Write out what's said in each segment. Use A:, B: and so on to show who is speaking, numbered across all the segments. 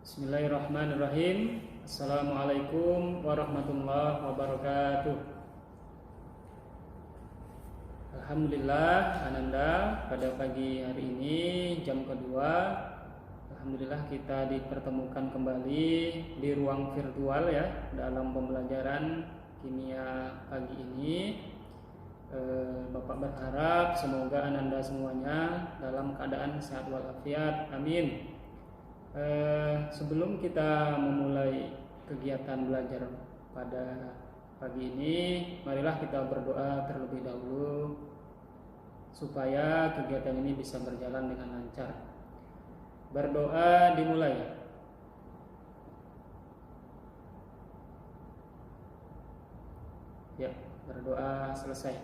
A: Bismillahirrahmanirrahim. Assalamualaikum warahmatullahi wabarakatuh. Alhamdulillah, Ananda, pada pagi hari ini jam kedua, alhamdulillah kita dipertemukan kembali di ruang virtual ya dalam pembelajaran kimia pagi ini. Bapak berharap semoga Ananda semuanya dalam keadaan sehat walafiat. Amin. Sebelum kita memulai kegiatan belajar pada pagi ini, marilah kita berdoa terlebih dahulu supaya kegiatan ini bisa berjalan dengan lancar. Berdoa dimulai. Ya, berdoa selesai.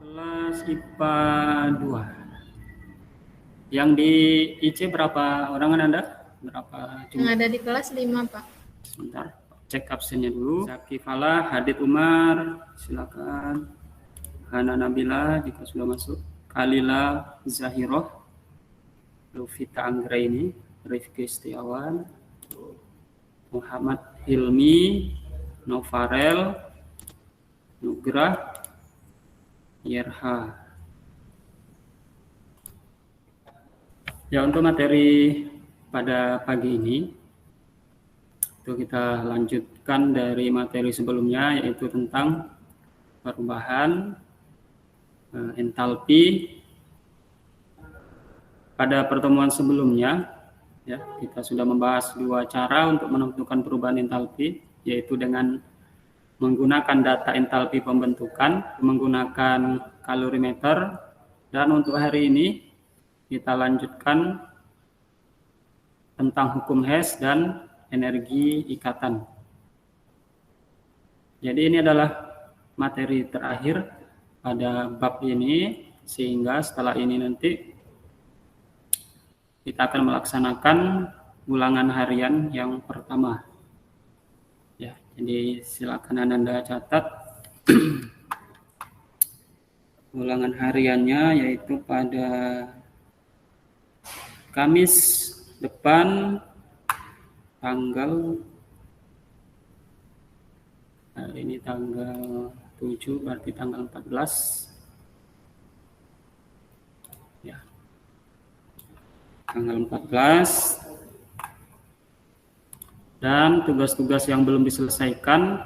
A: Kelas IPA 2. Yang di IC berapa orang Anda? Berapa
B: jumlah? Yang ada di kelas 5, Pak.
A: Sebentar, cek absennya dulu. Zaki Falah, Hadid Umar, silakan. Hana Nabila jika sudah masuk. Kalila Zahiroh, Lufita Anggraini, Rifki Setiawan, Muhammad Hilmi, Novarel, Nugrah, Yerha. Ya, untuk materi pada pagi ini itu kita lanjutkan dari materi sebelumnya, yaitu tentang perubahan entalpi. Pada pertemuan sebelumnya ya, kita sudah membahas dua cara untuk menentukan perubahan entalpi, yaitu dengan menggunakan data entalpi pembentukan, menggunakan kalorimeter, dan untuk hari ini kita lanjutkan tentang hukum Hess dan energi ikatan. Jadi ini adalah materi terakhir pada bab ini, sehingga setelah ini nanti kita akan melaksanakan ulangan harian yang pertama. Ya, jadi silakan Anda catat ulangan hariannya, yaitu pada Kamis depan tanggal, hari ini tanggal 7, berarti tanggal 14 ya, tanggal 14. Dan tugas-tugas yang belum diselesaikan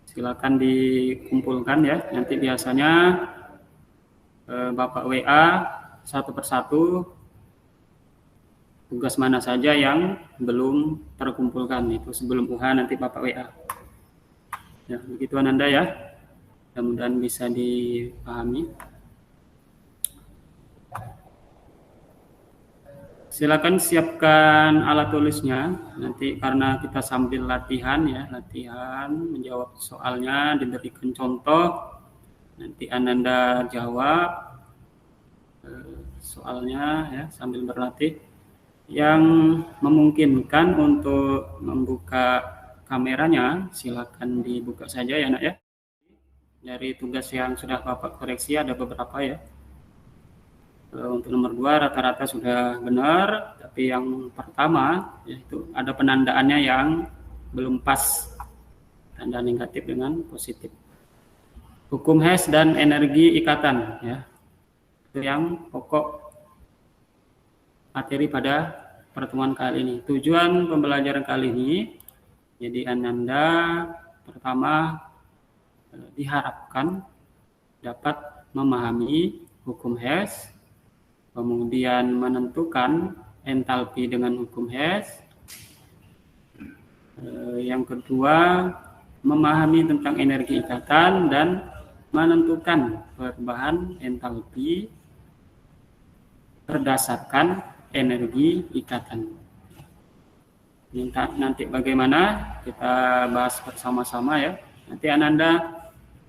A: silakan dikumpulkan ya, nanti biasanya Bapak WA satu persatu tugas mana saja yang belum terkumpulkan, itu sebelum UH nanti Bapak WA. Ya, begitu Anda ya. Mudah-mudahan bisa dipahami. Silakan siapkan alat tulisnya. Nanti karena kita sambil latihan ya, latihan menjawab soalnya, diberikan contoh. Nanti Anda jawab soalnya ya sambil berlatih. Yang memungkinkan untuk membuka kameranya silakan dibuka saja ya Nak ya. Dari tugas yang sudah Bapak koreksi ada beberapa ya. Untuk nomor 2 rata-rata sudah benar, tapi yang pertama yaitu ada penandaannya yang belum pas, tanda negatif dengan positif. Hukum Hess dan energi ikatan ya. Itu yang pokok materi pada pertemuan kali ini. Tujuan pembelajaran kali ini, jadi Anda pertama diharapkan dapat memahami hukum Hess, kemudian menentukan entalpi dengan hukum Hess. Yang kedua, memahami tentang energi ikatan dan menentukan perubahan entalpi berdasarkan energi ikatan. Nanti bagaimana kita bahas bersama-sama ya. Nanti Anda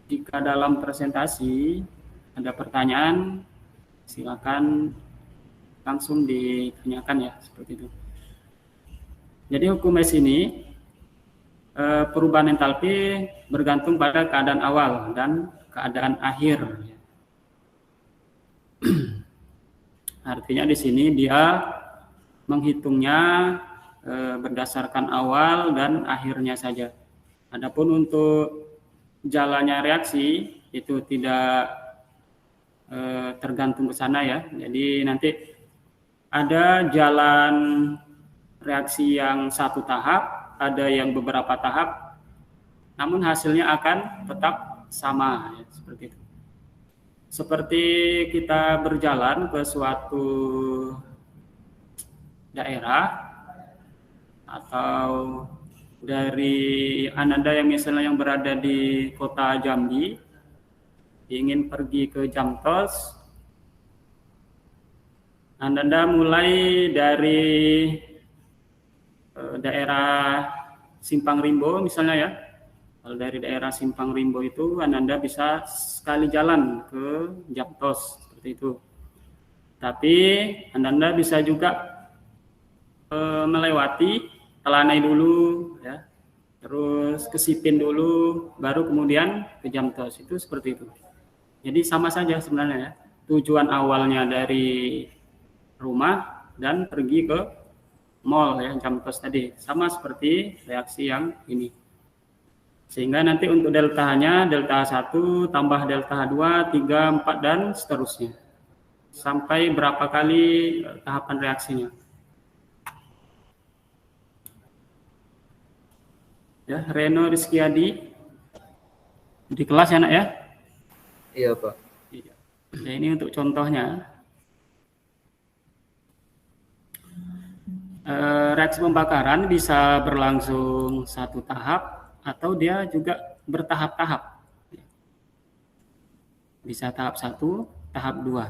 A: jika dalam presentasi ada pertanyaan silakan langsung ditanyakan ya, seperti itu. Jadi hukum Hess ini perubahan entalpi bergantung pada keadaan awal dan keadaan akhir. Artinya di sini dia menghitungnya berdasarkan awal dan akhirnya saja. Adapun untuk jalannya reaksi itu tidak tergantung ke sana ya. Jadi nanti ada jalan reaksi yang satu tahap, ada yang beberapa tahap, namun hasilnya akan tetap sama ya, seperti itu. Seperti kita berjalan ke suatu daerah atau dari Ananda yang misalnya yang berada di kota Jambi ingin pergi ke Jamtos, Ananda mulai dari daerah Simpang Rimbo misalnya ya. Kalau dari daerah Simpang Rimbo itu Ananda bisa sekali jalan ke Jamtos seperti itu. Tapi Ananda bisa juga melewati Telanai dulu ya. Terus ke Sipin dulu, baru kemudian ke Jamtos. Itu seperti itu. Jadi sama saja sebenarnya ya. Tujuan awalnya dari rumah dan pergi ke mall ya, Jamtos tadi. Sama seperti reaksi yang ini. Sehingga nanti untuk delta-nya, delta 1 tambah delta 2, 3, 4, dan seterusnya. Sampai berapa kali tahapan reaksinya. Ya, Reno Rizkyadi di kelas ya nak ya?
B: Iya Pak.
A: Ya, ini untuk contohnya. Reaksi pembakaran bisa berlangsung satu tahap atau dia juga bertahap-tahap. Bisa tahap 1, tahap 2.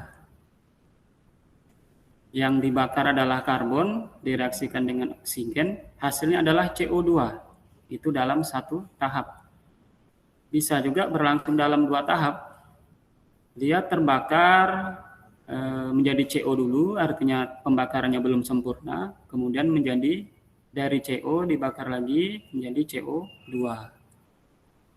A: Yang dibakar adalah karbon, direaksikan dengan oksigen, hasilnya adalah CO2. Itu dalam satu tahap. Bisa juga berlangsung dalam 2 tahap. Dia terbakar menjadi CO dulu, artinya pembakarannya belum sempurna, kemudian menjadi dari CO dibakar lagi menjadi CO2.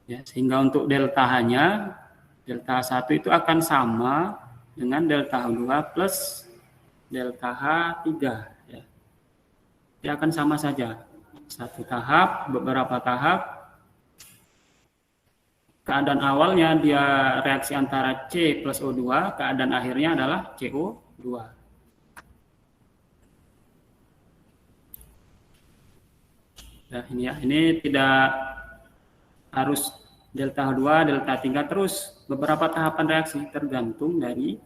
A: Ya, sehingga untuk delta-nya, delta 1 itu akan sama dengan delta 2 plus delta H3. Ya. Dia akan sama saja. Satu tahap, beberapa tahap. Keadaan awalnya dia reaksi antara C plus O2, keadaan akhirnya adalah CO2. Nah, ini ya, ini tidak harus delta 2, delta 3 terus. Beberapa tahapan reaksi tergantung dari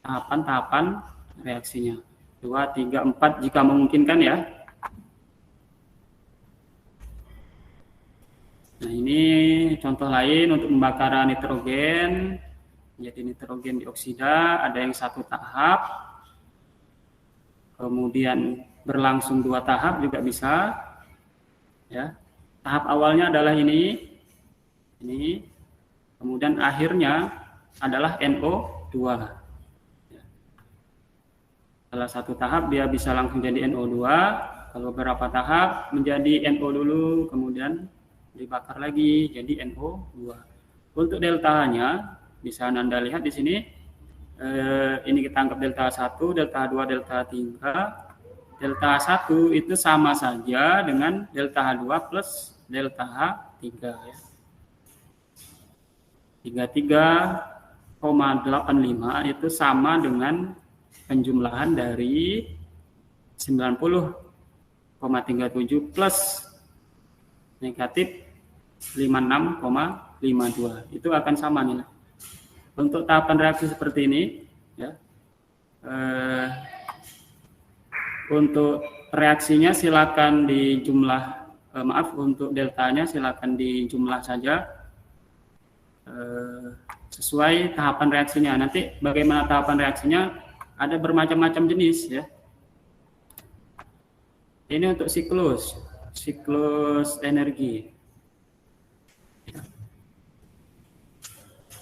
A: tahapan-tahapan reaksinya. 2, 3, 4 jika memungkinkan ya. Nah, ini contoh lain untuk pembakaran nitrogen. Jadi nitrogen dioksida ada yang satu tahap, kemudian berlangsung 2 tahap juga bisa. Ya, tahap awalnya adalah ini, kemudian akhirnya adalah NO2. Ya. Salah satu tahap dia bisa langsung jadi NO2, kalau beberapa tahap menjadi NO dulu, kemudian dibakar lagi jadi NO2. Untuk delta-nya bisa Anda lihat di sini. Ini kita anggap delta 1, delta 2, delta 3. Delta 1 itu sama saja dengan delta H2 plus delta H3 ya. 33,85 itu sama dengan penjumlahan dari 90,37 plus negatif 56,52. Itu akan sama nih. Untuk tahapan reaksi seperti ini, ya. Untuk reaksinya silakan dijumlah, untuk deltanya silakan dijumlah saja sesuai tahapan reaksinya. Nanti bagaimana tahapan reaksinya ada bermacam-macam jenis ya. Ini untuk siklus energi.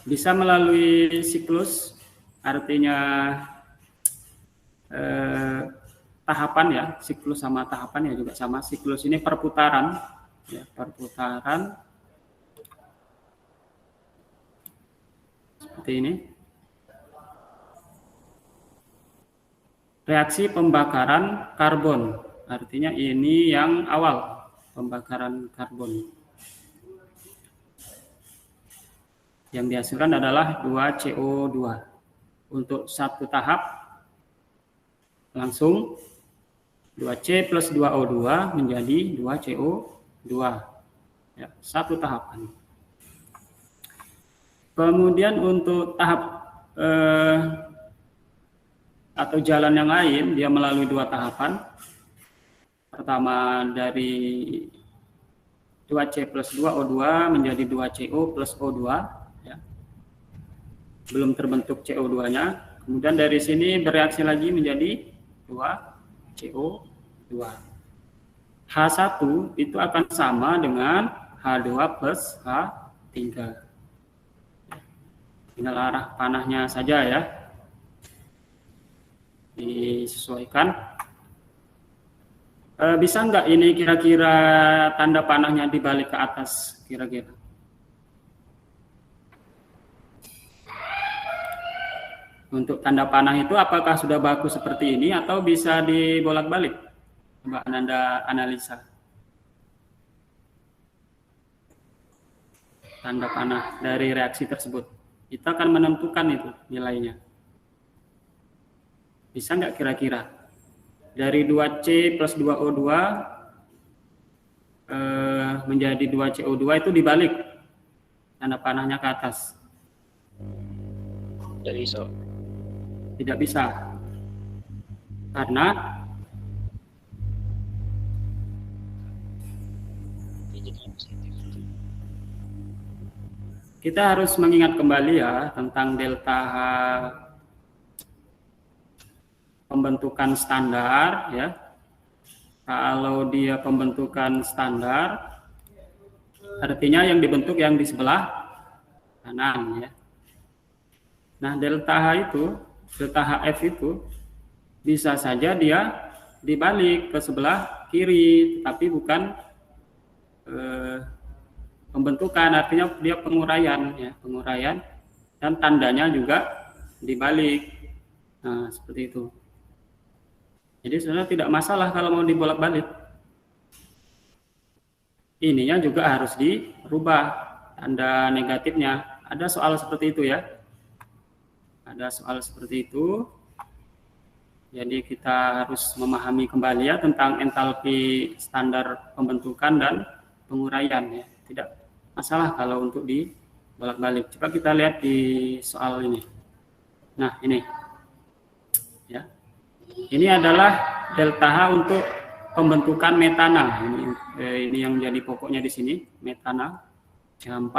A: Bisa melalui siklus, artinya tahapan ya, siklus sama tahapan ya juga sama. Siklus ini perputaran, ya, perputaran seperti ini. Reaksi pembakaran karbon, Artinya ini yang awal pembakaran karbon. Yang dihasilkan adalah 2CO2. Untuk satu tahap langsung 2C plus 2O2 menjadi 2CO2. Ya, satu tahapan. Kemudian untuk tahap atau jalan yang lain, dia melalui dua tahapan. Pertama dari 2C plus 2O2 menjadi 2CO plus O2. Ya. Belum terbentuk CO2-nya. Kemudian dari sini bereaksi lagi menjadi 2CO2. H1 itu akan sama dengan H2 plus H3. Tinggal arah panahnya saja ya. Disesuaikan. Bisa nggak ini kira-kira tanda panahnya dibalik ke atas kira-kira? Untuk tanda panah itu apakah sudah baku seperti ini atau bisa dibolak-balik? Coba Anda analisa. Tanda panah dari reaksi tersebut. Kita akan menentukan itu nilainya. Bisa nggak kira-kira? Dari 2C plus 2O2 menjadi 2CO2 itu dibalik. Tanda panahnya ke atas.
B: Tidak bisa.
A: Tidak bisa. Karena kita harus mengingat kembali ya tentang delta H pembentukan standar ya. Kalau dia pembentukan standar artinya yang dibentuk yang di sebelah kanan ya. Nah, delta H itu, delta HF itu bisa saja dia dibalik ke sebelah kiri, tapi bukan pembentukan, artinya dia penguraian ya, penguraian dan tandanya juga dibalik. Nah, seperti itu. Jadi sebenarnya tidak masalah kalau mau dibolak-balik. Ininya juga harus dirubah tanda negatifnya. Ada soal seperti itu ya. Ada soal seperti itu. Jadi kita harus memahami kembali ya tentang entalpi standar pembentukan dan penguraian ya. Tidak masalah kalau untuk dibolak-balik. Coba kita lihat di soal ini. Nah, ini. Ya. Ini adalah delta H untuk pembentukan metana. Ini yang jadi pokoknya di sini, metana CH4.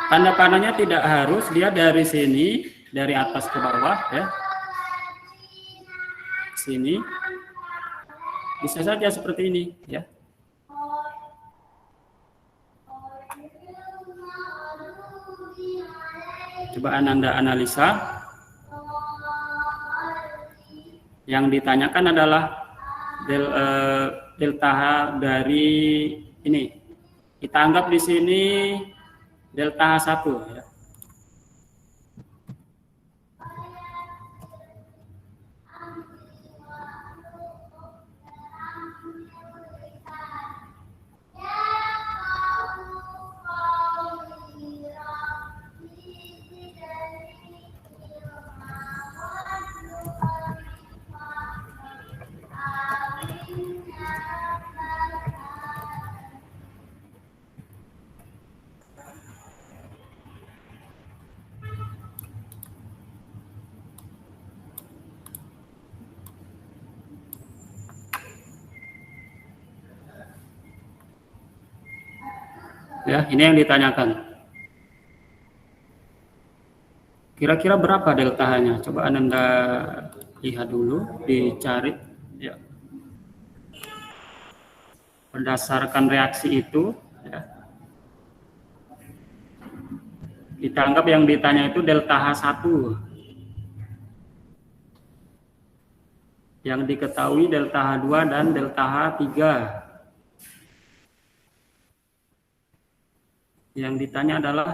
A: Tanda panahnya tidak harus dia dari sini, dari atas ke bawah ya. Sini. Bisa saja seperti ini ya. Coba Anda analisa. Yang ditanyakan adalah delta H dari ini. Kita anggap di sini delta H1 ya. Ya, ini yang ditanyakan. Kira-kira berapa delta H-nya? Coba Anda lihat dulu, dicari. Ya. Berdasarkan reaksi itu, ya. Kita anggap yang ditanya itu delta H1. Yang diketahui delta H2 dan delta H3. Yang ditanya adalah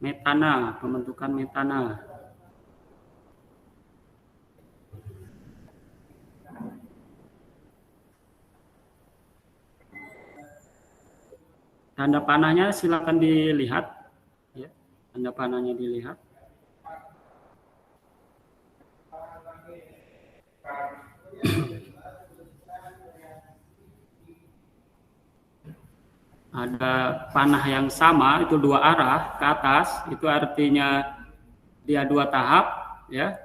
A: metana, pembentukan metana. Tanda panahnya silakan dilihat, ya. Tanda panahnya dilihat. Ada panah yang sama, itu dua arah ke atas, itu artinya dia dua tahap, ya.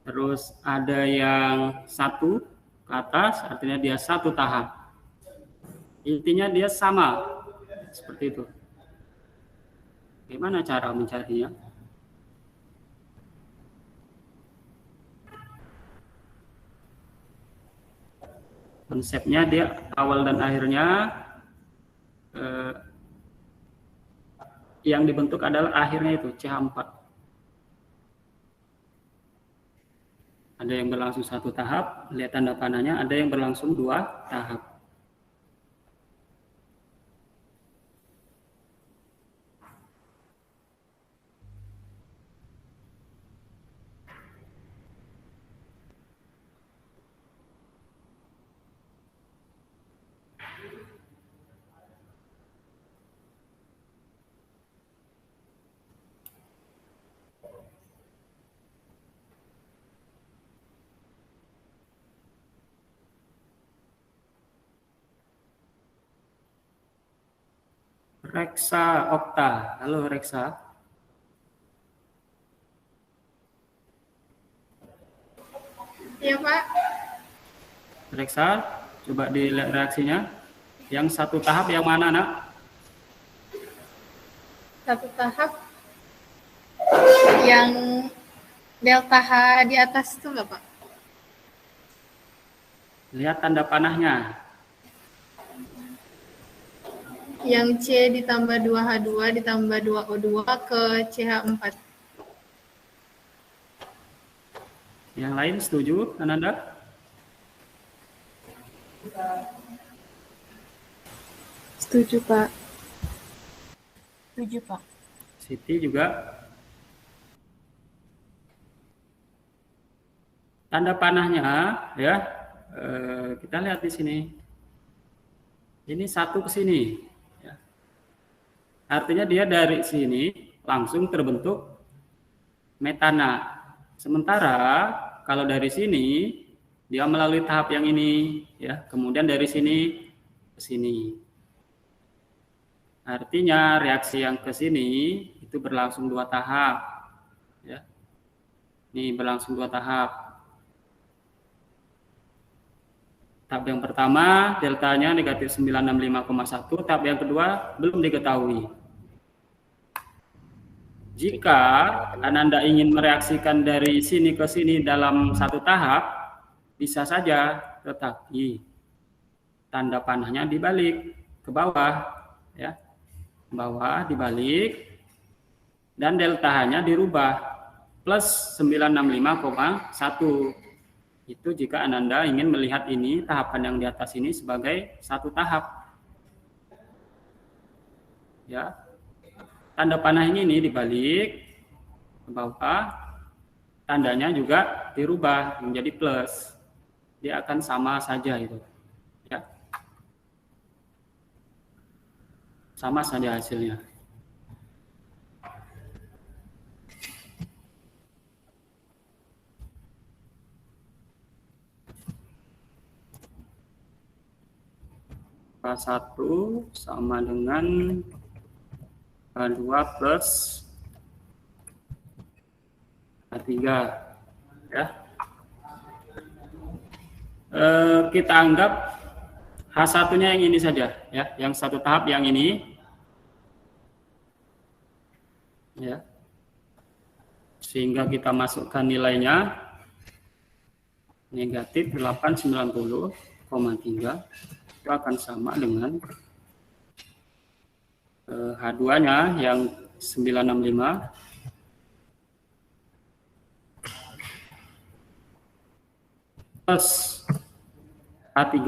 A: Terus ada yang satu ke atas, artinya dia satu tahap. Intinya dia sama, seperti itu. Gimana cara mencarinya? Konsepnya dia awal dan akhirnya yang dibentuk adalah akhirnya itu CH4. Ada yang berlangsung satu tahap, lihat tanda panahnya, ada yang berlangsung dua tahap. Reksa Okta. Halo Reksa.
B: Iya Pak.
A: Reksa, coba dilihat reaksinya. Yang satu tahap yang mana, Nak?
B: Satu tahap yang delta H di atas itu nggak Pak?
A: Lihat tanda panahnya.
B: Yang C ditambah 2H2 ditambah 2O2 ke CH4.
A: Yang lain setuju, Ananda?
B: Setuju Pak. Setuju Pak.
A: Siti juga. Tanda panahnya, ya, kita lihat di sini. Ini satu ke sini. Ya. Artinya dia dari sini langsung terbentuk metana. Sementara kalau dari sini dia melalui tahap yang ini, ya, kemudian dari sini ke sini. Artinya reaksi yang ke sini itu berlangsung dua tahap, ya. Ini berlangsung dua tahap. Tahap yang pertama deltanya negatif 965,1, tahap yang kedua belum diketahui. Jika Ananda ingin mereaksikan dari sini ke sini dalam satu tahap, bisa saja, tetapi tanda panahnya dibalik ke bawah, ya, bawah dibalik, dan deltanya dirubah plus 965,1. Itu jika Ananda ingin melihat ini tahapan yang di atas ini sebagai satu tahap, ya. Tanda panah ini dibalik ke bawah, tandanya juga dirubah menjadi plus. Dia akan sama saja itu, ya. Sama saja hasilnya. K1 sama dengan K2 plus K3, ya. Kita anggap H1-nya yang ini saja, ya, yang satu tahap yang ini, ya. Sehingga kita masukkan nilainya negatif 890,3, itu akan sama dengan H2-nya yang 965 plus H3,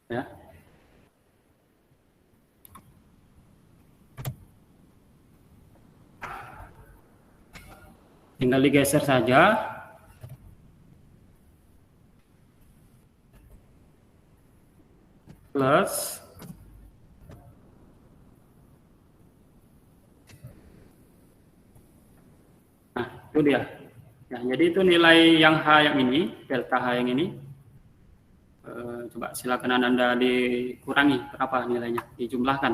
A: ya. Tinggal digeser saja. plus nah itu dia ya, jadi itu nilai yang H yang ini, delta H yang ini. Coba silakan Anda dikurangi berapa nilainya, dijumlahkan.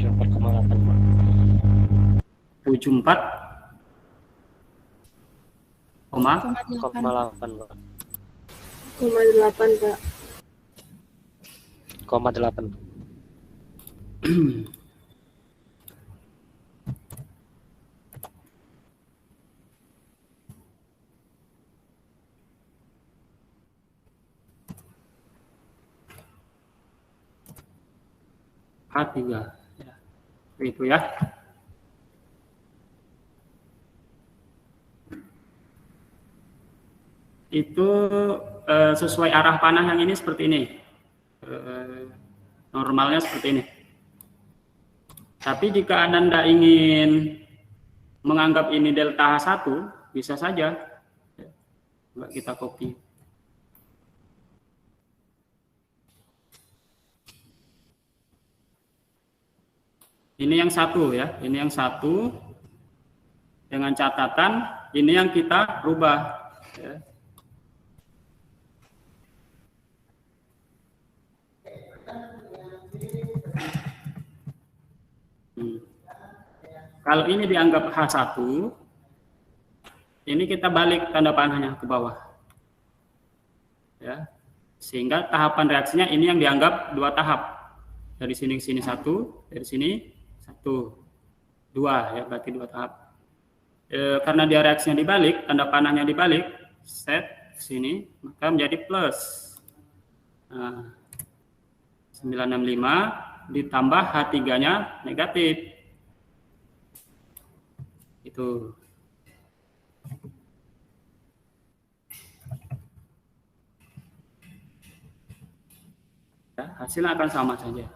C: 74,8 Pak.
A: 74 koma
C: 8 Pak.
B: 8 Pak.
C: 8.
A: H3 ya. Itu ya. Itu sesuai arah panah yang ini seperti ini. Normalnya seperti ini. Tapi jika Anda ingin menganggap ini delta H1, bisa saja. Coba kita copy. Ini yang satu ya, ini yang satu. Dengan catatan, ini yang kita rubah. Ya. Kalau ini dianggap H1, ini kita balik tanda panahnya ke bawah. Ya. Sehingga tahapan reaksinya ini yang dianggap 2 tahap. Dari sini ke sini 1, dari sini 1, 2 ya, berarti 2 tahap. Karena dia reaksinya dibalik, tanda panahnya dibalik, set sini, maka menjadi plus. Nah, 965 ditambah H3-nya negatif. Itu. Ya, hasilnya akan sama saja.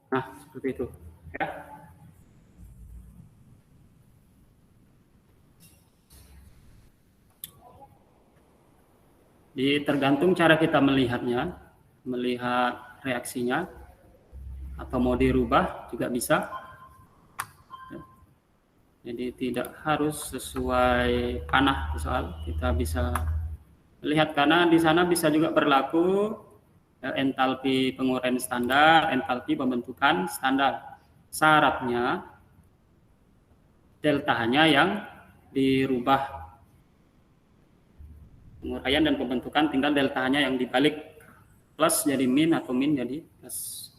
A: Nah, seperti itu. Ya. Tergantung cara kita melihatnya, melihat reaksinya, atau mau dirubah juga bisa. Ya. Jadi tidak harus sesuai panah soal, kita bisa melihat karena di sana bisa juga berlaku entalpi penguraian standar, entalpi pembentukan standar. Syaratnya delta-nya yang dirubah. Penguraian dan pembentukan tinggal delta-nya yang dibalik, plus jadi min atau min jadi plus.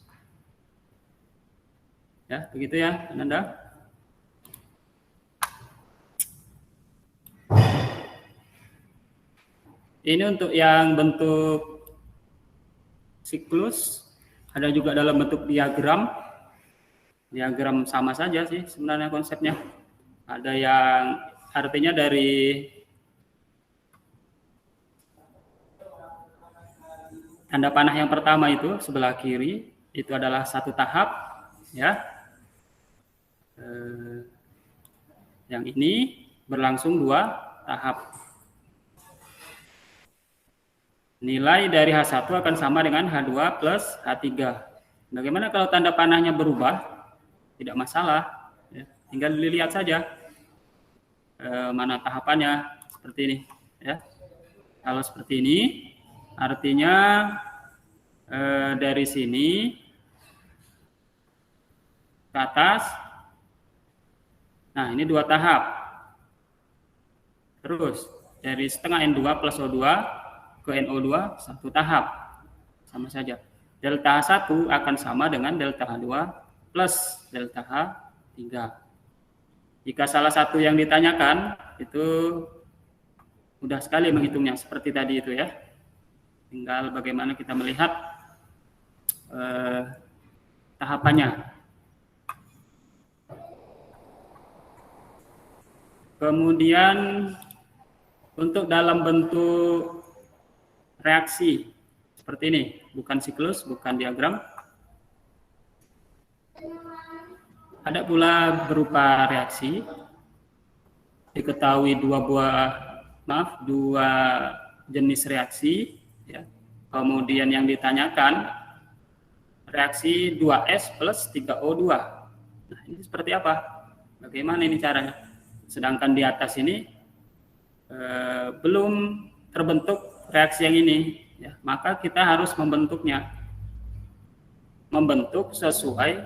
A: Ya, begitu ya, Ananda. Ini untuk yang bentuk siklus, ada juga dalam bentuk diagram. Diagram sama saja sih sebenarnya konsepnya. Ada yang artinya dari tanda panah yang pertama itu sebelah kiri itu adalah 1 tahap, ya. Yang ini berlangsung 2 tahap. Nilai dari H1 akan sama dengan H2 plus H3. Bagaimana kalau tanda panahnya berubah? Tidak masalah, ya. Tinggal dilihat saja mana tahapannya seperti ini, ya. Kalau seperti ini, artinya dari sini ke atas. Nah, ini 2 tahap. Terus dari setengah N2 plus O2 ke NO2 1 tahap. Sama saja. Delta H1 akan sama dengan delta H2 plus delta H3. Jika salah satu yang ditanyakan, itu mudah sekali menghitungnya seperti tadi itu ya. Tinggal bagaimana kita melihat tahapannya. Kemudian untuk dalam bentuk reaksi seperti ini, bukan siklus, bukan diagram. Ada pula berupa reaksi. Diketahui dua jenis reaksi, ya. Kemudian yang ditanyakan reaksi 2S plus 3O2. Nah, ini seperti apa? Bagaimana ini caranya? Sedangkan di atas ini belum terbentuk reaksi yang ini, ya. Maka kita harus membentuknya. Membentuk sesuai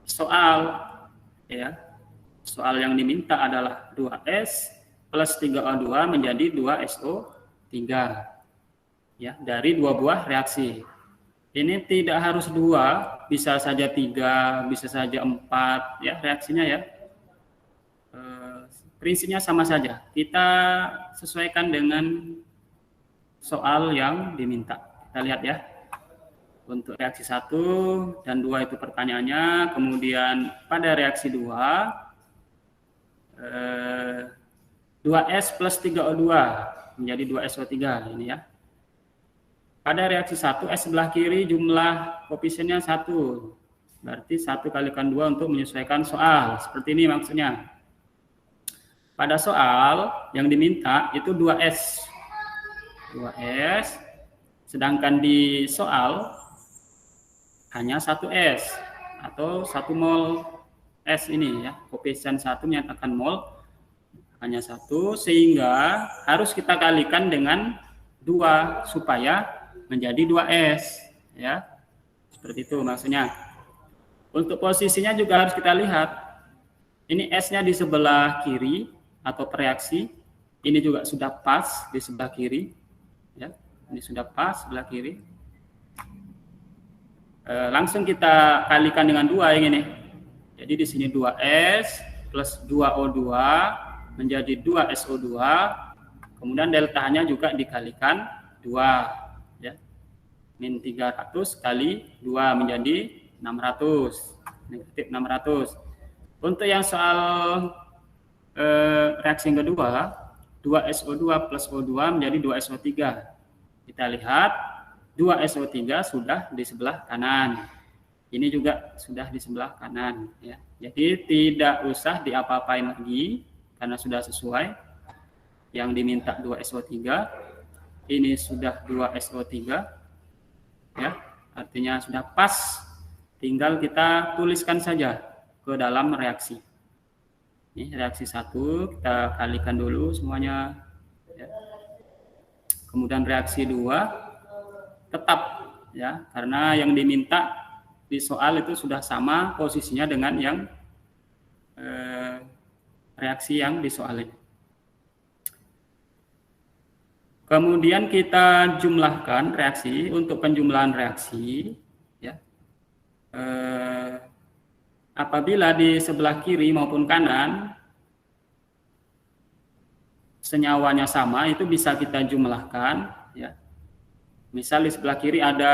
A: soal, ya. Soal yang diminta adalah 2S plus 3O2 menjadi 2SO3, ya, dari dua buah reaksi. Ini tidak harus 2, bisa saja 3, bisa saja 4, ya, reaksinya, ya. Prinsipnya sama saja. Kita sesuaikan dengan soal yang diminta. Kita lihat, ya. Untuk reaksi 1 dan 2 itu pertanyaannya. Kemudian pada reaksi 2, 2S plus 3O2 menjadi 2SO3 ini, ya. Pada reaksi 1, S sebelah kiri jumlah koefisiennya 1. Berarti 1 kalikan 2 untuk menyesuaikan soal. Seperti ini maksudnya. Pada soal yang diminta itu 2S. 2S. Sedangkan di soal hanya 1S atau 1 mol S ini, ya. Koefisien 1 menyatakan mol hanya 1, sehingga harus kita kalikan dengan 2 supaya menjadi 2S, ya. Seperti itu maksudnya. Untuk posisinya juga harus kita lihat. Ini S-nya di sebelah kiri atau reaksi. Ini juga sudah pas di sebelah kiri, ya. Ini sudah pas sebelah kiri. Langsung kita kalikan dengan 2 yang ini. Jadi di sini 2S plus 2O2 menjadi 2SO2. Kemudian deltanya juga dikalikan 2, ya. Min 300 kali 2 menjadi 600. Negatif 600. Untuk yang soal reaksi yang kedua, 2SO2 plus O2 menjadi 2SO3. Kita lihat 2SO3 sudah di sebelah kanan. Ini juga sudah di sebelah kanan, ya. Jadi tidak usah diapa-apain lagi karena sudah sesuai. Yang diminta 2SO3, ini sudah 2SO3, ya. Artinya sudah pas. Tinggal kita tuliskan saja ke dalam reaksi. Ini reaksi 1 kita kalikan dulu semuanya, ya. Kemudian reaksi 2 tetap, ya, karena yang diminta di soal itu sudah sama posisinya dengan yang reaksi yang disoalin. Kemudian kita jumlahkan reaksi. Untuk penjumlahan reaksi, ya, apabila di sebelah kiri maupun kanan senyawanya sama, itu bisa kita jumlahkan, ya. Misal di sebelah kiri ada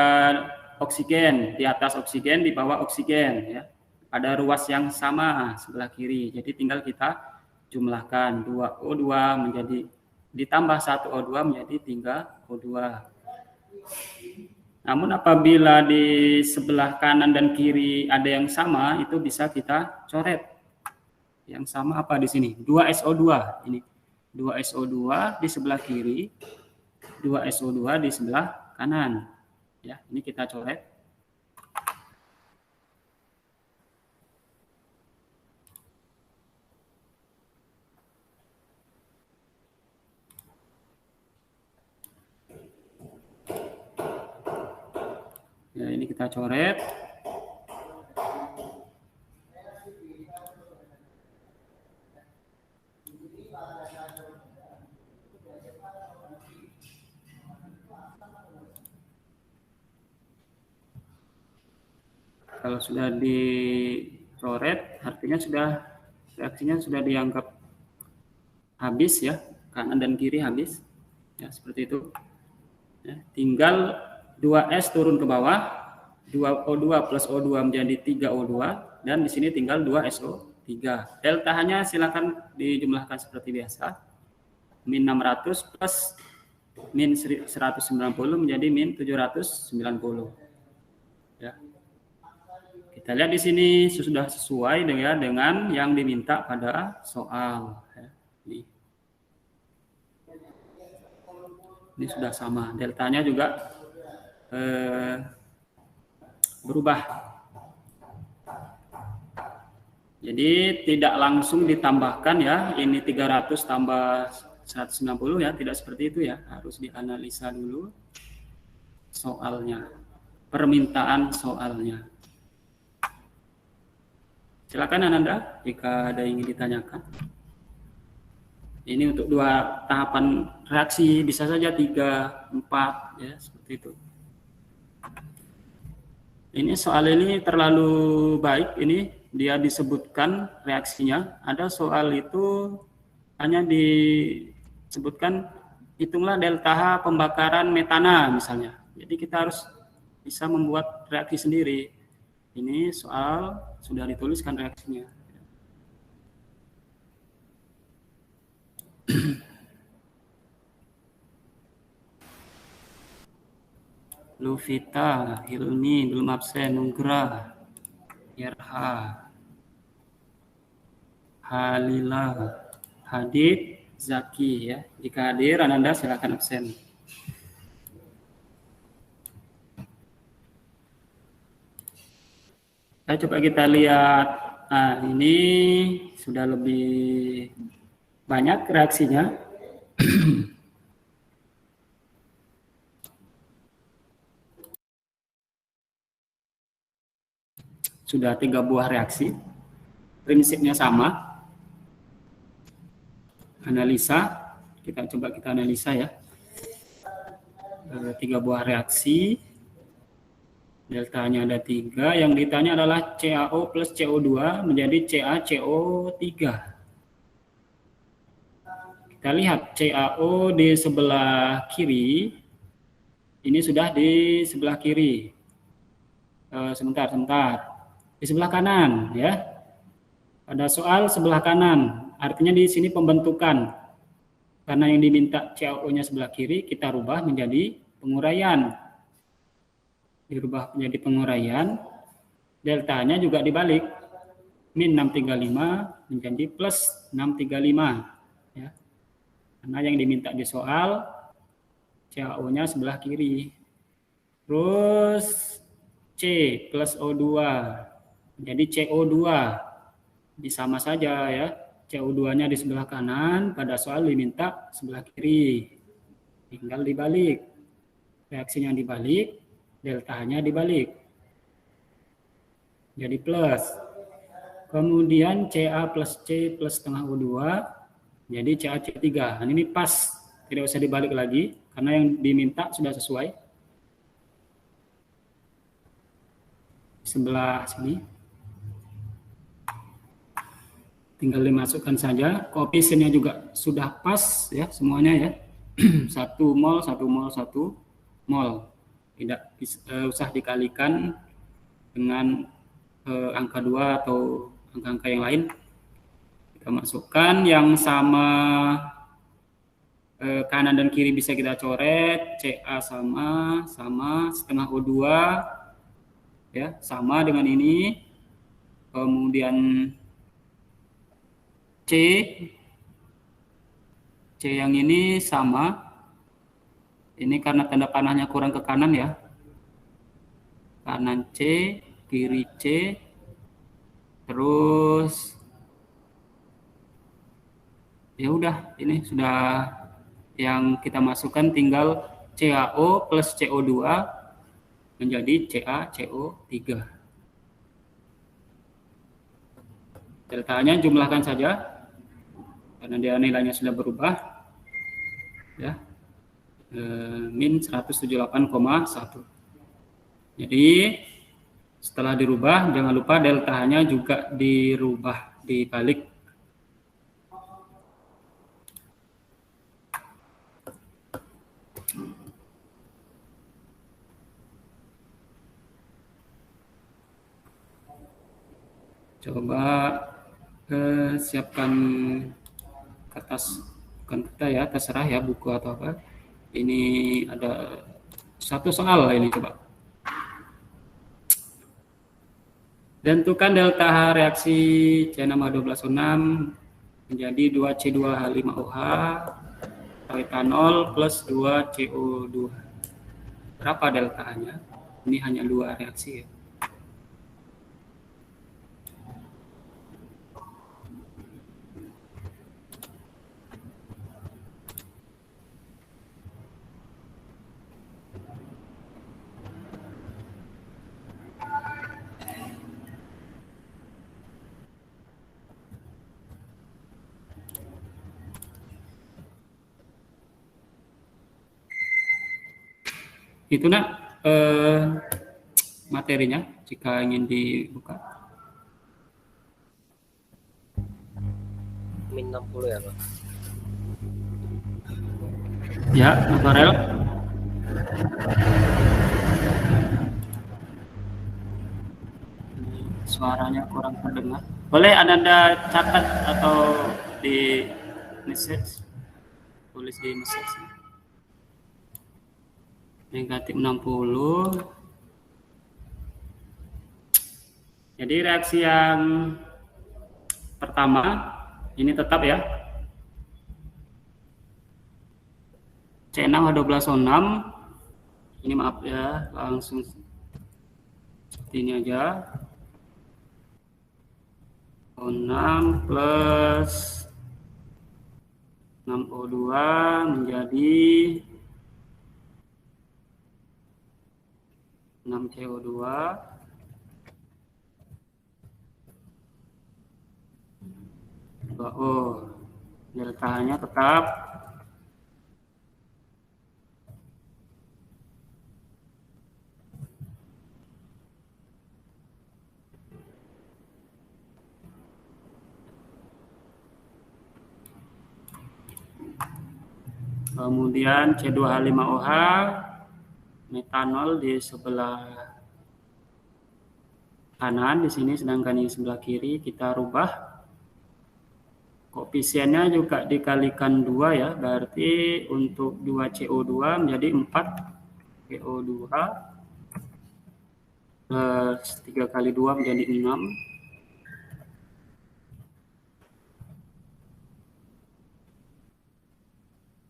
A: oksigen, di atas oksigen, di bawah oksigen, ya. Ada ruas yang sama sebelah kiri. Jadi tinggal kita jumlahkan 2O2 menjadi ditambah 1O2 menjadi 3O2. Namun apabila di sebelah kanan dan kiri ada yang sama, itu bisa kita coret. Yang sama apa di sini? 2SO2 ini. 2SO2 di sebelah kiri, 2SO2 di sebelah kanan. Ya, ini kita coret. Ya, ini kita coret. Kalau sudah dicoret, artinya reaksinya sudah dianggap habis, ya, kanan dan kiri habis, ya, seperti itu. Ya, tinggal 2S turun ke bawah, 2O2 plus O2 menjadi 3O2, dan di sini tinggal 2SO3. Deltanya silakan dijumlahkan seperti biasa. Min 600 plus min 190 menjadi min 790. Ya. Kita lihat di sini sudah sesuai dengan yang diminta pada soal. Ya. Ini sudah sama. Deltanya juga berubah. Jadi tidak langsung ditambahkan ya. Ini 300 tambah 190 ya. Tidak seperti itu ya. Harus dianalisa dulu soalnya. Permintaan soalnya. Silakan Ananda jika ada yang ingin ditanyakan. Ini untuk 2 tahapan reaksi, bisa saja 3, 4 ya, seperti itu. Ini soal ini terlalu baik, ini dia disebutkan reaksinya. Ada soal itu hanya disebutkan hitunglah delta H pembakaran metana misalnya. Jadi kita harus bisa membuat reaksi sendiri. Ini soal sudah dituliskan reaksinya. Luvita, Hilmi, belum absen, Nugra, Yerha, Halila, Hadid, Zaki ya. Jika hadir, Ananda silakan absen. Coba kita lihat. Nah, ini sudah lebih banyak reaksinya. Sudah 3 buah reaksi. Prinsipnya sama. Analisa. Kita analisa ya. 3 buah reaksi. Deltanya ada 3. Yang ditanya adalah CaO plus CO2 menjadi CaCO3. Kita lihat CaO di sebelah kiri. Ini sudah di sebelah kiri. Sebentar. Di sebelah kanan ya. Pada soal sebelah kanan. Artinya di sini pembentukan. Karena yang diminta CaO-nya sebelah kiri, kita rubah menjadi penguraian. Dirubah menjadi penguraian. Deltanya juga dibalik. Min 635 menjadi plus 635. Ya. Karena yang diminta di soal CaO-nya sebelah kiri. Terus C plus O2 menjadi CO2. Ini sama saja ya. CO2-nya di sebelah kanan, pada soal diminta sebelah kiri. Tinggal dibalik. Reaksinya dibalik, deltanya dibalik. Jadi plus. Kemudian Ca plus C plus setengah O2 jadi CaC3. Nah, ini pas, tidak usah dibalik lagi karena yang diminta sudah sesuai. Sebelah sini. Tinggal dimasukkan saja. Koefisiennya juga sudah pas ya semuanya ya. 1 mol, 1 mol, 1 mol. Tidak usah dikalikan dengan angka 2 atau angka-angka yang lain. Kita masukkan yang sama kanan dan kiri bisa kita coret. Ca sama setengah O2 ya, sama dengan ini. Kemudian C yang ini sama. Ini karena tanda panahnya kurang ke kanan ya. Kanan C, kiri C. Terus ya udah, ini sudah yang kita masukkan, tinggal CaO plus CO2 menjadi CaCO3. Deltanya jumlahkan saja karena dia nilainya sudah berubah ya. Min 178,1. Jadi setelah dirubah jangan lupa deltanya juga dirubah, dibalik. Coba siapkan kertas, bukan kita ya, terserah ya, buku atau apa. Ini ada satu soal ini coba. Tentukan delta H reaksi C6H12O6 menjadi 2C2H5OH atau etanol plus 2CO2. Berapa delta-nya? Ini hanya 2 reaksi ya. Itu nak materinya jika ingin dibuka.
C: Min 60 ya Pak?
A: Ya, Farel. Suaranya kurang terdengar. Boleh Anda catat atau di message, tulis di message. Negatif 60. Jadi reaksi yang pertama ini tetap ya. C6H12O6. Ini maaf ya, langsung seperti ini aja. O6 plus 6O2 menjadi 6CO2 2O. Deltanya tetap kemudian C2H5OH metanol di sebelah kanan di sini, sedangkan di sebelah kiri kita rubah koefisiennya juga dikalikan 2 ya, berarti untuk 2CO2 menjadi 4CO2 plus 3 kali 2 menjadi 6.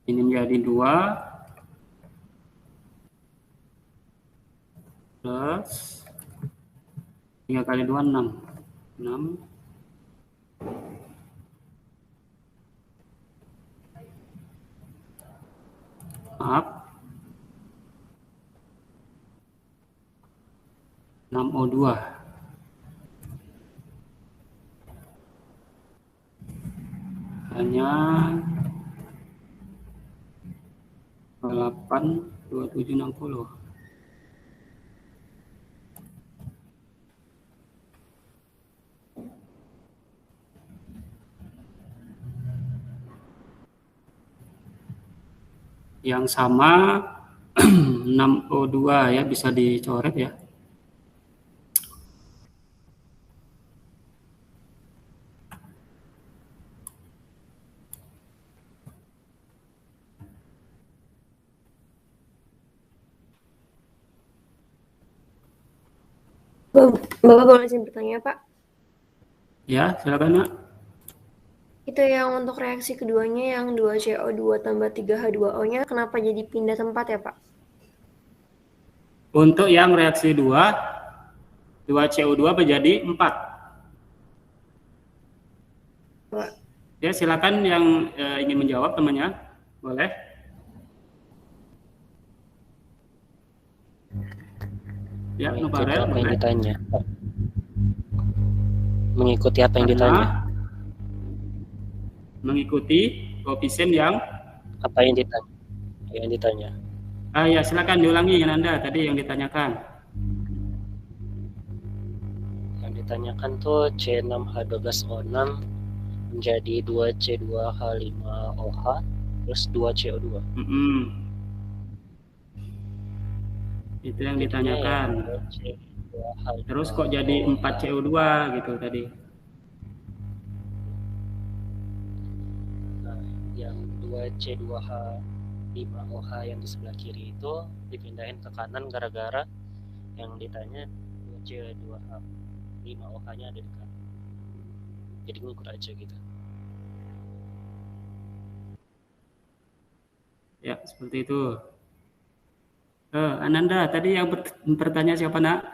A: Ini menjadi 2 plus 3 kali 2 6. 6 maaf 6O2 hanya 8 27 60. Yang sama 6O2 ya, bisa dicoret ya.
D: Bapak boleh izin bertanya, Pak?
A: Ya, silakan, Nak.
D: Itu yang untuk reaksi keduanya yang 2CO2 tambah 3H2O-nya kenapa jadi pindah tempat ya, Pak?
A: Untuk yang reaksi 2CO2 menjadi 4.
D: Pak.
A: Ya, silakan yang ingin menjawab temannya. Boleh. Ya,
C: Mengikuti
A: Nufarel,
C: apa yang
A: boleh.
C: ditanya. Mengikuti apa yang ditanya.
A: Mengikuti koefisien yang
C: Apa yang ditanya? Yang ditanya.
A: ya, silakan diulangi yang Anda tadi yang ditanyakan.
C: Yang ditanyakan tuh C6H12O6 menjadi 2C2H5OH plus 2CO2.
A: Itu yang ditanyakan. Terus kok jadi 4CO2 gitu tadi?
C: Nah, yang 2C2H 5 OH yang di sebelah kiri itu dipindahin ke kanan gara-gara yang ditanya 2C 2H, 5 OH-nya ada di kanan. Jadi ngukur aja gitu.
A: Ya, seperti itu. Ananda, tadi yang bertanya siapa, Nak?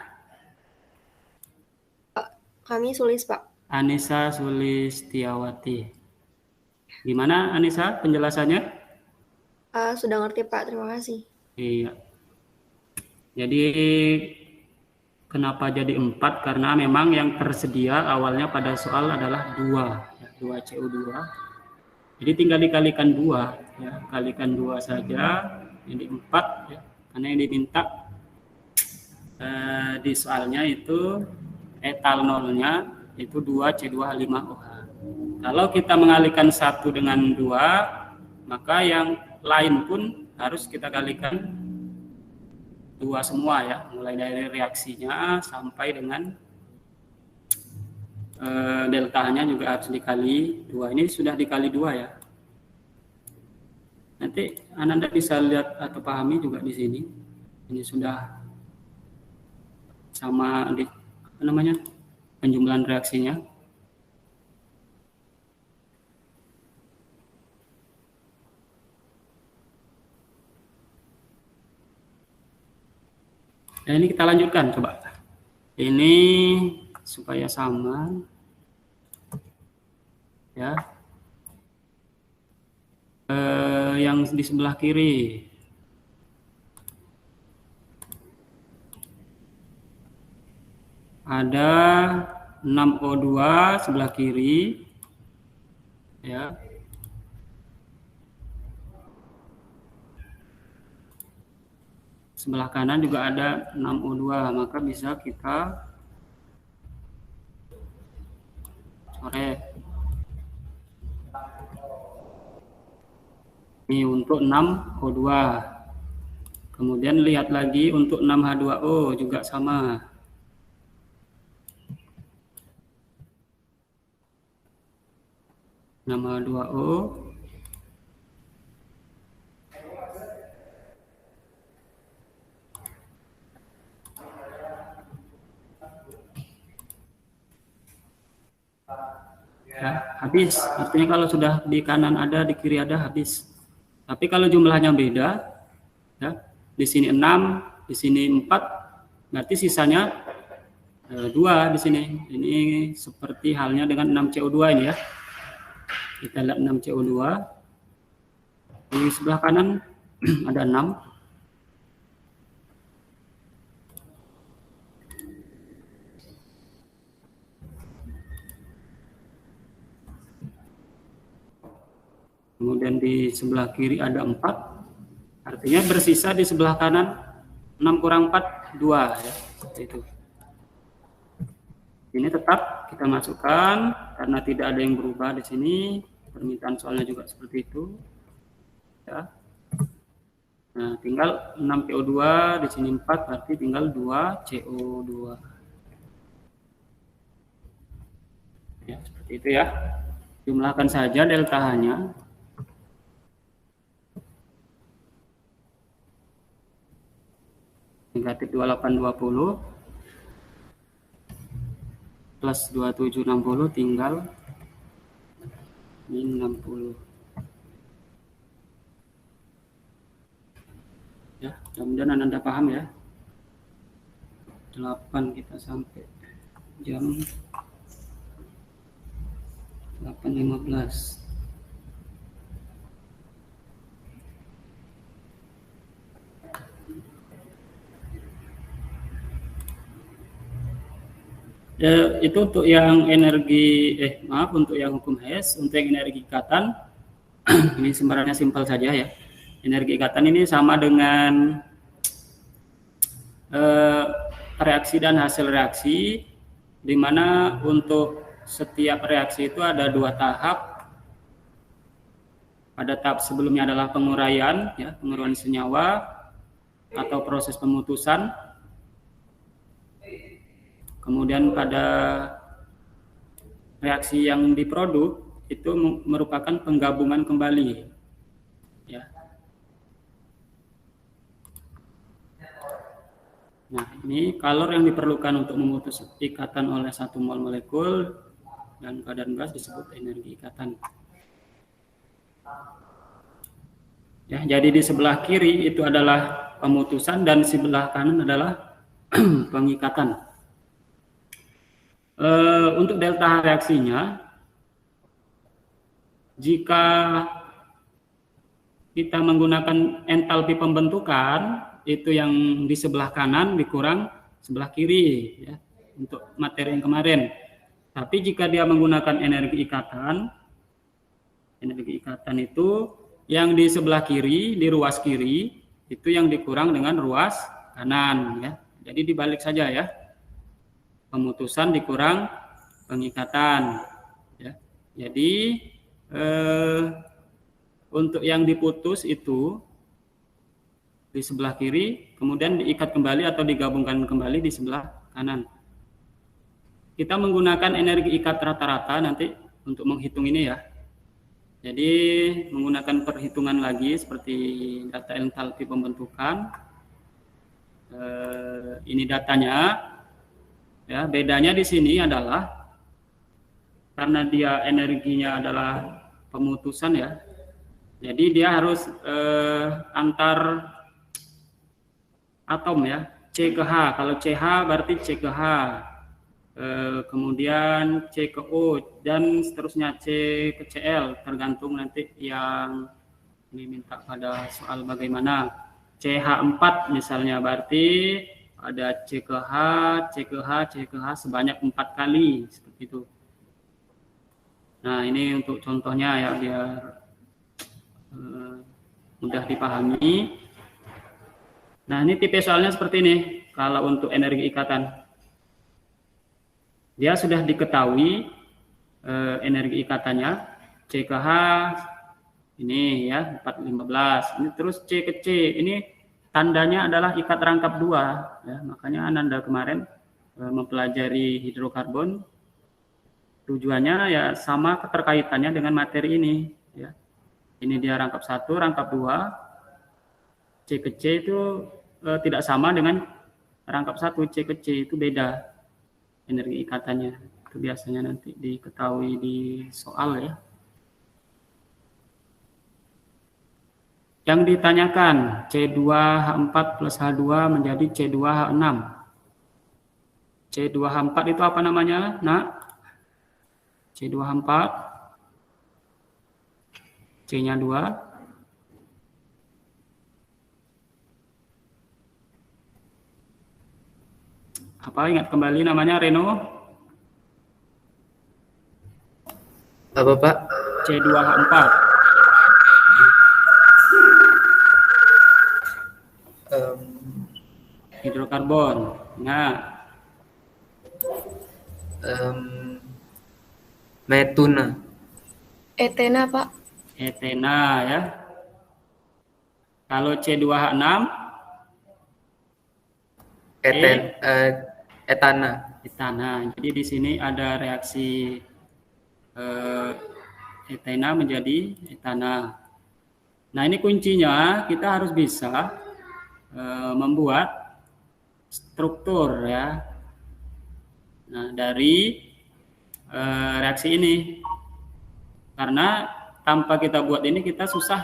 D: Kami Sulis, Pak.
A: Anissa Sulistiawati. Gimana, Anissa, penjelasannya?
D: Sudah ngerti, Pak. Terima kasih.
A: Iya. Jadi, kenapa jadi 4? Karena memang yang tersedia awalnya pada soal adalah 2, ya, 2CO2. Jadi tinggal dikalikan 2, ya, kalikan 2 saja, jadi 4, ya. Karena yang diminta di soalnya itu etanolnya itu 2C2H5OH. Kalau kita mengalihkan 1 dengan 2, maka yang lain pun harus kita kalikan 2 semua, ya, mulai dari reaksinya sampai dengan deltanya juga harus dikali 2. Ini sudah dikali 2, ya. Nanti Ananda bisa lihat atau pahami juga di sini. Ini sudah sama di penjumlahan reaksinya. Nah, ini kita lanjutkan coba. Ini supaya sama, ya. Yang di sebelah kiri. Ada 6O2 sebelah kiri, ya. Sebelah kanan juga ada 6O2, maka bisa kita coret. Ini untuk 6O2. Kemudian lihat lagi untuk 6H2O juga sama. Nama 2O. Ya, habis. Artinya kalau sudah di kanan ada, di kiri ada, habis. Tapi kalau jumlahnya beda, ya, di sini 6, di sini 4, berarti sisanya 2 di sini. Ini seperti halnya dengan 6CO2 ini, ya. Kita lihat 6CO2. Di sebelah kanan ada 6. Kemudian di sebelah kiri ada 4. Artinya bersisa di sebelah kanan 6 kurang 4, 2, ya. Seperti itu. Ini tetap kita masukkan karena tidak ada yang berubah di sini. Permintaan soalnya juga seperti itu, ya. Nah, tinggal 6CO2 di sini 4, berarti tinggal 2CO2. Ya, seperti itu, ya. Jumlahkan saja delta H-nya. Negatif 2820 plus 2760 tinggal min 60. Ya, mudah-mudahan Anda paham, ya. 8 kita sampai jam 8.15. Ya, itu untuk yang energi, untuk yang hukum Hess. Untuk yang energi ikatan, ini sebenarnya simpel saja, ya. Energi ikatan ini sama dengan reaksi dan hasil reaksi, di mana untuk setiap reaksi itu ada 2 tahap. Pada tahap sebelumnya adalah penguraian, ya, penguraian senyawa atau proses pemutusan. Kemudian pada reaksi yang diproduk itu merupakan penggabungan kembali, ya. Nah, ini kalor yang diperlukan untuk memutus ikatan oleh 1 mol molekul dan keadaan gas disebut energi ikatan. Ya, jadi di sebelah kiri itu adalah pemutusan dan sebelah kanan adalah pengikatan. Untuk delta reaksinya, jika kita menggunakan entalpi pembentukan, itu yang di sebelah kanan dikurang sebelah kiri, ya, untuk materi yang kemarin. Tapi jika dia menggunakan energi ikatan itu yang di sebelah kiri, di ruas kiri, itu yang dikurang dengan ruas kanan, ya. Jadi dibalik saja, ya. Pemutusan dikurang pengikatan, ya. Jadi untuk yang diputus itu di sebelah kiri, kemudian diikat kembali atau digabungkan kembali di sebelah kanan. Kita menggunakan energi ikat rata-rata nanti untuk menghitung ini, ya. Jadi menggunakan perhitungan lagi seperti data entalpi pembentukan. Ini datanya, ya. Bedanya di sini adalah karena dia energinya adalah pemutusan, ya. Jadi dia harus antar atom, ya, C ke H. Kalau CH berarti C ke H, kemudian C ke O, dan seterusnya C ke Cl, tergantung nanti yang diminta pada soal bagaimana. CH4 misalnya berarti ada C ke H, C ke H, C ke H sebanyak 4 kali, seperti itu. Nah, ini untuk contohnya, ya, biar mudah dipahami. Nah, ini tipe soalnya seperti ini. Kalau untuk energi ikatan, dia sudah diketahui energi ikatannya. C ke H ini, ya, 415. Ini terus C ke C. Ini tandanya adalah ikat rangkap 2, ya. Makanya Ananda kemarin mempelajari hidrokarbon. Tujuannya, ya, sama keterkaitannya dengan materi ini, ya. Ini dia rangkap 1, rangkap 2. C ke C itu tidak sama dengan rangkap 1. C ke C itu beda energi ikatannya. Itu biasanya nanti diketahui di soal, ya. Yang ditanyakan C2H4 plus H2 menjadi C2H6. C2H4 itu apa namanya, nak? C2H4, C-nya 2. Apa, ingat kembali namanya, Reno?
E: Apa, Pak?
A: C2H4. Hidrokarbon. Nah,
E: Metuna.
B: Etena, Pak.
A: etena, ya. Kalau C2H6,
E: Etana.
A: etana. Jadi di sini ada reaksi etena menjadi etana. Nah, ini kuncinya kita harus bisa membuat struktur, ya. Nah, dari reaksi ini, karena tanpa kita buat ini kita susah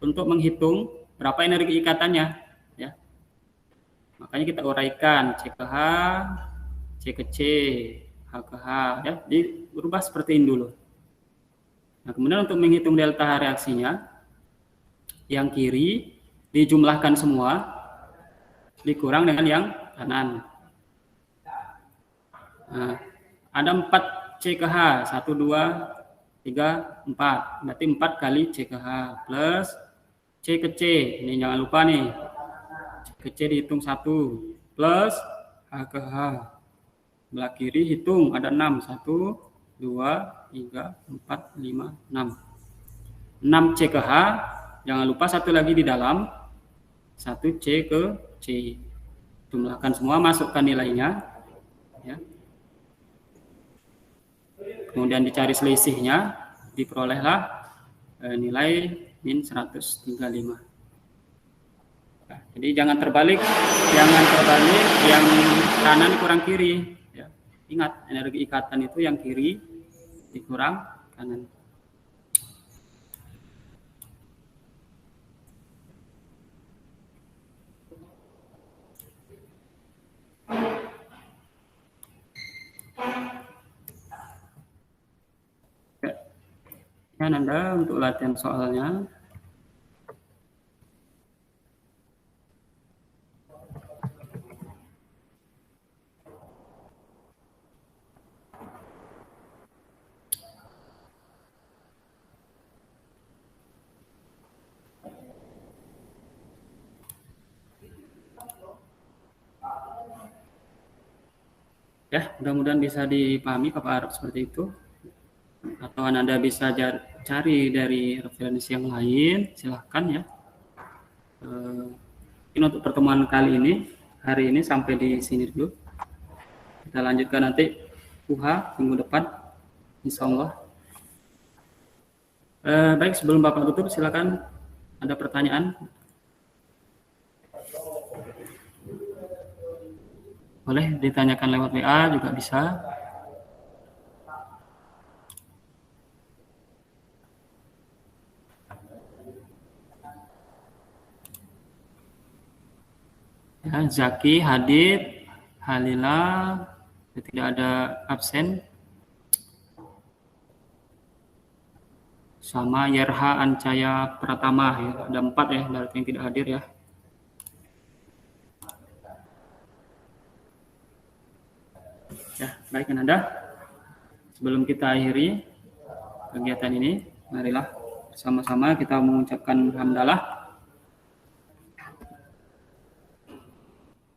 A: untuk menghitung berapa energi ikatannya, ya. Makanya kita uraikan C ke H, C ke C, H ke H, ya. Dirubah seperti ini dulu. Nah, kemudian untuk menghitung delta reaksinya, yang kiri dijumlahkan semua, dikurang dengan yang kanan. Nah, ada 4 C ke H, 1, 2, 3, 4. Berarti 4 kali C ke H plus C ke C. Ini jangan lupa nih. C ke C dihitung 1 plus H ke H. Belah kiri hitung ada 6. 1, 2, 3, 4, 5, 6. 6 C ke H. Jangan lupa satu lagi di dalam. 1 C ke C. Jumlahkan semua, masukkan nilainya, ya. Kemudian dicari selisihnya, diperolehlah nilai min 135. Nah, Jadi jangan terbalik yang kanan kurang kiri. Ya. Ingat, energi ikatan itu yang kiri dikurang kanan. Ya, Nanda untuk latihan soalnya. Ya, mudah-mudahan bisa dipahami Bapak Arab seperti itu. Atau Anda bisa cari dari referensi yang lain, silahkan ya. Ini untuk pertemuan kali ini, hari ini sampai di sini dulu. Kita lanjutkan nanti UHA minggu depan, insya Allah. Baik, sebelum Bapak tutup, silakan ada pertanyaan. Boleh ditanyakan lewat WA juga bisa. Ya, Zaki, Hadid, Halila, tidak ada absen. Sama Yerha Ancaya Pratama, ya. Ada 4 ya, berarti yang tidak hadir ya. Ya, baik Anda. Sebelum kita akhiri kegiatan ini, marilah bersama-sama kita mengucapkan hamdalah.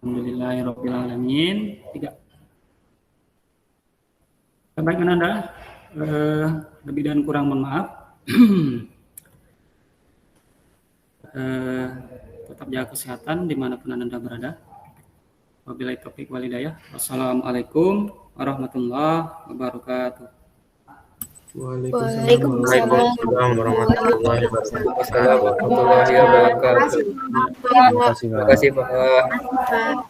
A: Alhamdulillahirrahmanirrahim. 3. Baik Anda, lebih dan kurang mohon maaf. Tetap jaga kesehatan dimanapun Anda berada. Wabillahi taufiq wal hidayah. Wassalamualaikum warahmatullahi wabarakatuh.
E: Waalaikumsalam warahmatullahi wabarakatuh.
D: Terima kasih, Pak.
E: Terima kasih, Pak.